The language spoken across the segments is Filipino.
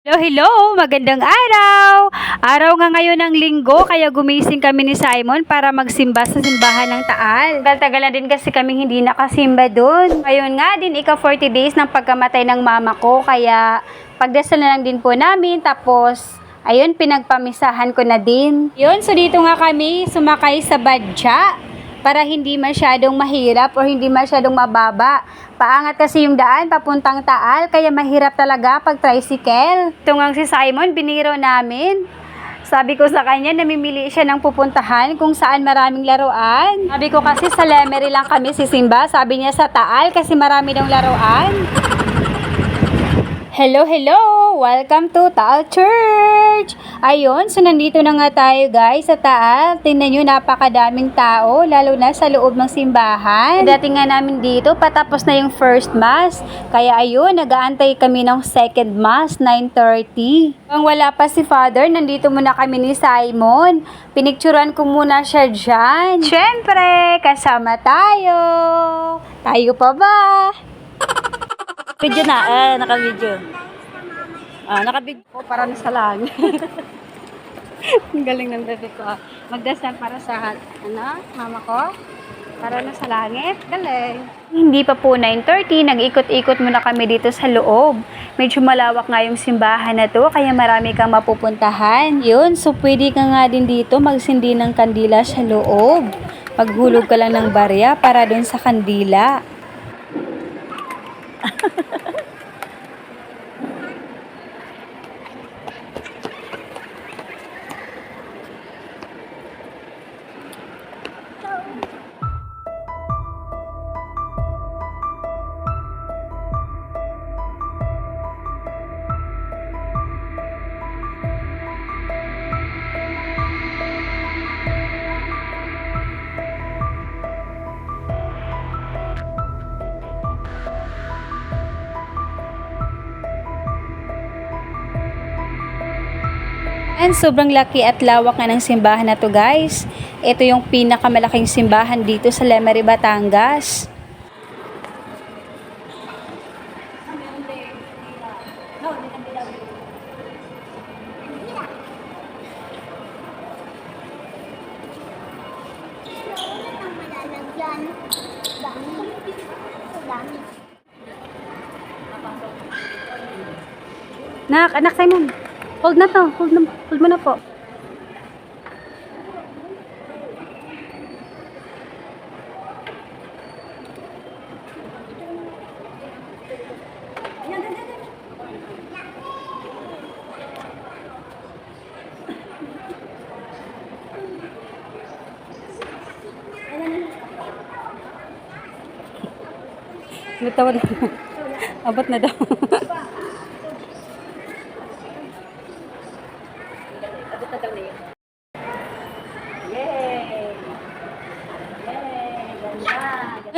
Hello, hello! Magandang araw! Araw nga ngayon ng linggo, kaya gumising kami ni Simon para magsimba sa simbahan ng Taal. Tagal-tagal na din kasi kami hindi nakasimba doon. Ngayon nga din, ika 40 days ng pagkamatay ng mama ko, kaya pagdasal na lang din po namin, tapos ayun, pinagpamisahan ko na din. Yun, so dito nga kami sumakay sa badya para hindi masyadong mahirap o hindi masyadong mababa. Paangat kasi yung daan papuntang Taal, kaya mahirap talaga pag tricycle. Ito nga si Simon, biniro namin. Sabi ko sa kanya, namimili siya ng pupuntahan kung saan maraming laruan. Sabi ko kasi sa Lemery lang kami sisimba. Sabi niya sa Taal kasi marami daw laruan. Hello, hello! Welcome to Taal Church! Ayun, so nandito na nga tayo guys sa Taal. Tingnan nyo, napakadaming tao, lalo na sa loob ng simbahan. Dating nga namin dito, patapos na yung first mass. Kaya ayun, nag-aantay kami ng second mass, 9:30. Ang wala pa si Father, nandito muna kami ni Simon. Pinicturan ko muna siya dyan. Siyempre, kasama tayo. Tayo pa ba? Video na, naka-video. Naka-video ko para sa lang. Ang galing ng bebe ko. Magdasal para sa mama ko. Para na sa langit. Galing. Hindi pa po 9:30, nag-ikot-ikot muna kami dito sa loob. Medyo malawak nga yung simbahan na to, kaya marami kang mapupuntahan. Yun, so pwede ka nga din dito magsindi ng kandila sa loob. Paghulog ka lang ng barya para dun sa kandila. And sobrang laki at lawak nga ng simbahan na to guys. Ito yung pinakamalaking simbahan dito sa Lemery, Batangas. Anak Simon. Hold na to. Hold mo na po. Natawa na. Abot na daw.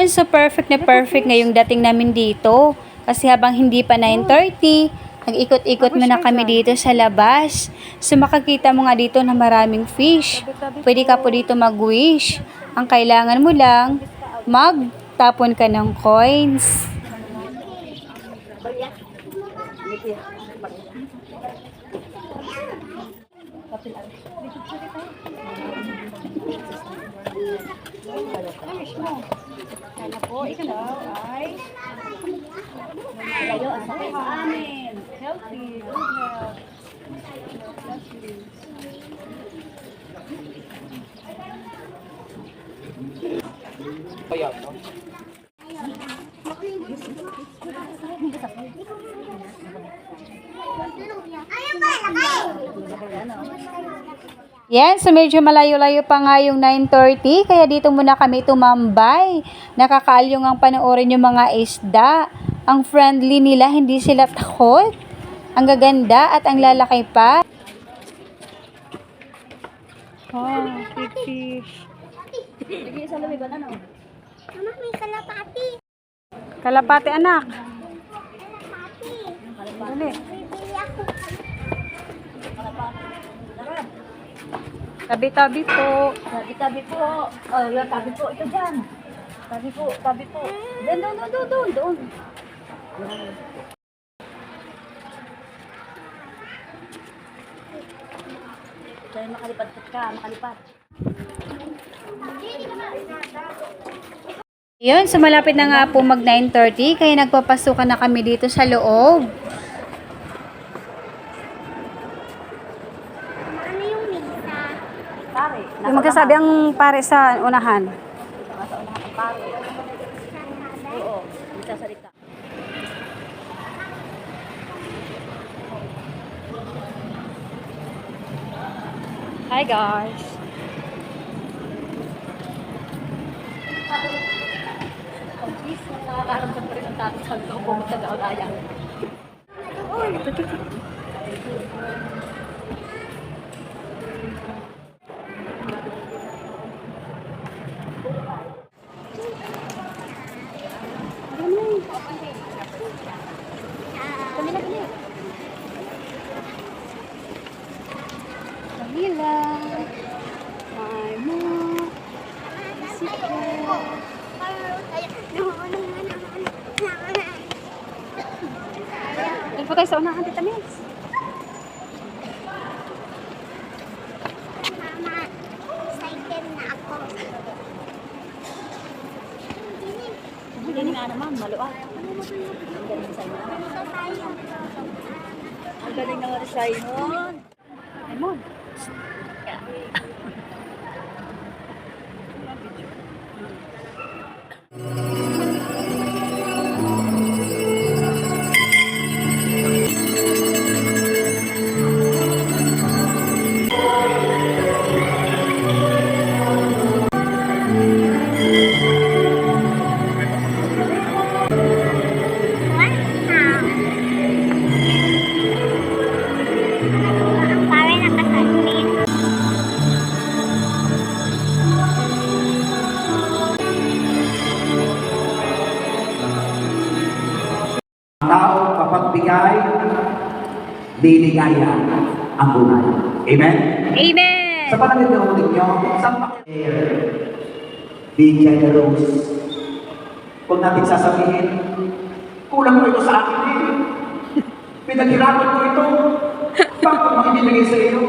So perfect na perfect ngayong dating namin dito. Kasi habang hindi pa 9:30, nag-ikot-ikot muna kami dito sa labas. So makakita mo nga dito na maraming fish. Pwede ka po dito mag-wish. Ang kailangan mo lang, magtapon ka ng coins. Sana po, ikaw ay malayo ang sakit sa amin. Healthy, good health. Yan, so medyo malayo-layo pa nga yung 9:30, kaya dito muna kami tumambay. Nakakaalyong ang panoorin yung mga isda. Ang friendly nila, hindi sila takot. Ang gaganda at ang lalaki pa. Oh, big fish. Sige, sa lumi ba na, no? Mama, may kalapati. Kalapati, anak. Kalapati. Dali. Bibili ako. Tabi-tabi po. Tabi po. Oh, yan, tabi po. Ito dyan. Tabi po. Doon. Dahil makalipad ka, makalipad. Yun, so malapit na nga po mag 9:30, kaya nagpapasukan na kami dito sa loob. Ano yung misa? Pare. Yung magkasabi ang pare sa unahan. Nasa unahan ang pare. Oo. Magsasalita. Hi guys! Ang cheese, nakakaramdam pa rin ang tatay sa ko pumunta na ulaya. Camila, my mom, doon po tayo sa unahan, Tita Miss. Mama, excited na ako. Hindi nga naman, maluwag. Ang galing sa inyo. Dito tayo. Ang galing naman sa inyo. Lemon. Ang pare nakasandit. Tao kapag bigay, liligaya ang buhay. Amen? Amen! Sa pananggagawa ninyo, saan pa be generous. Kung natin sasabihin, kulang mo ito sa akin eh. Pinaghirapan ko ito. Bakit makibibigay sa iyo?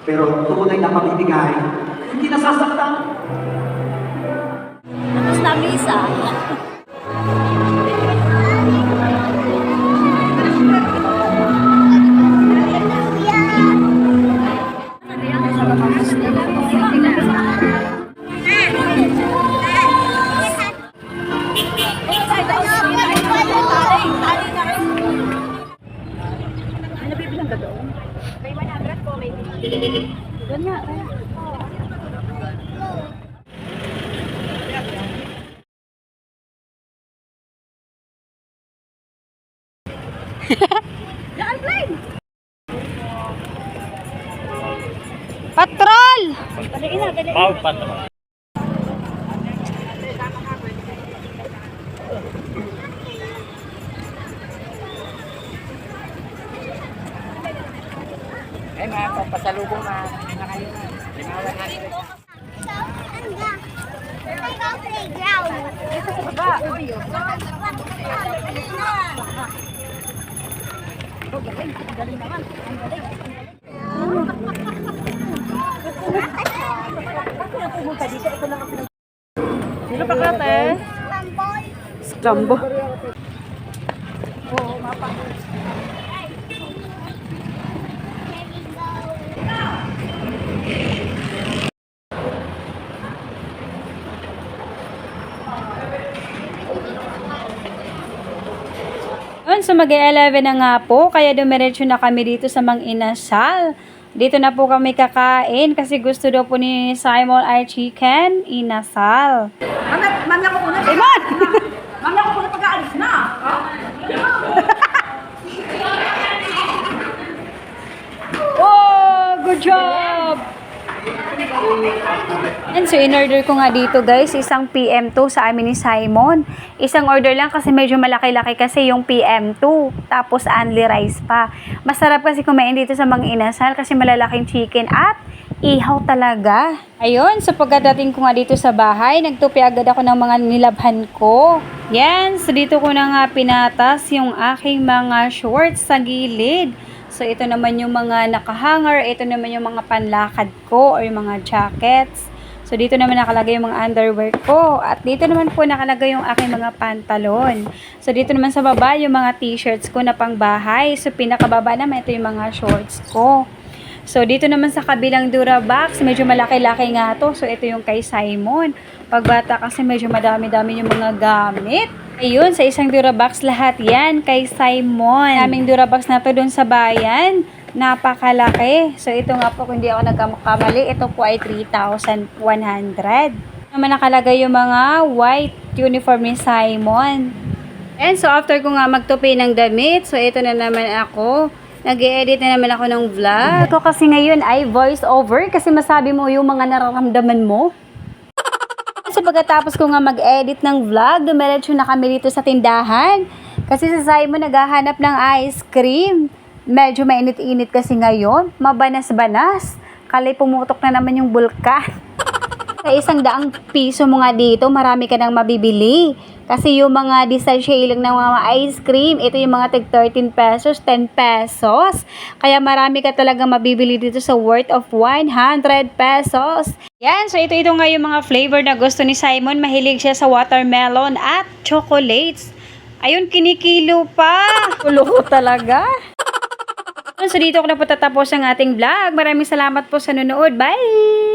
Pero tunay na pamibigay, hindi nasasaktan. Tapos na misa. Patrol! Ay, mga papasalubong na. Playground. Ito sa baba. Galing naman. Ang galing. Pumunta dito, ito lang ang pinag... Sino pa kate? Lamboy. Scrambo. Oo, mapa. Here we go. Yun, so mag-11 na nga po, kaya dumiretso na kami dito sa Mang Inasal. Dito na po kami kakain kasi gusto daw po ni Simon ay chicken inasal. Mamaya ko muna. Lemon! Mamaya ko muna pag-aalis na. Oh, good job! And so, in-order ko nga dito guys, isang PM2 sa amin ni Simon. Isang order lang kasi medyo malaki-laki kasi yung PM2. Tapos, only rice pa. Masarap kasi kumain dito sa Mang Inasal kasi malalaking chicken at ihaw talaga. Ayun, so pagkadating ko nga dito sa bahay, nagtupi agad ako ng mga nilabhan ko. Yan, so dito ko na nga pinatas yung aking mga shorts sa gilid. So, ito naman yung mga nakahanger. Ito naman yung mga panlakad ko or yung mga jackets. So, dito naman nakalagay yung mga underwear ko. At dito naman po nakalagay yung aking mga pantalon. So, dito naman sa baba yung mga t-shirts ko na pangbahay. So, pinakababa naman ito yung mga shorts ko. So, dito naman sa kabilang Durabox, medyo malaki-laki nga to. So, ito yung kay Simon. Pagbata kasi medyo madami-dami yung mga gamit. Ayun, sa isang Durabox lahat yan kay Simon. Aming Durabox na to doon sa bayan. Napakalaki. So, ito nga po, kung hindi ako nagkamali, ito po ay 3,100. Naman nakalagay yung mga white uniform ni Simon. And so, after ko nga magtupi ng damit, so ito na naman ako. Nag-e-edit na naman ako ng vlog. Ito kasi ngayon ay voice over kasi masabi mo yung mga nararamdaman mo. So pagkatapos ko nga mag-edit ng vlog, dumiretso na kami dito sa tindahan. Kasi si Simon naghahanap ng ice cream. Medyo mainit-init kasi ngayon. Mabanas-banas. Kalay pumutok na naman yung bulkan. Sa 100 piso mo nga dito, marami ka nang mabibili. Kasi yung mga sachet lang ng mga ice cream, ito yung mga tig 13 pesos, 10 pesos. Kaya marami ka talaga mabibili dito sa worth of 100 pesos. Yan, so ito nga yung mga flavor na gusto ni Simon. Mahilig siya sa watermelon at chocolates. Ayun, kinikilo pa. Kulo talaga. So dito ko na po tatapos ang ating vlog. Maraming salamat po sa nanonood. Bye!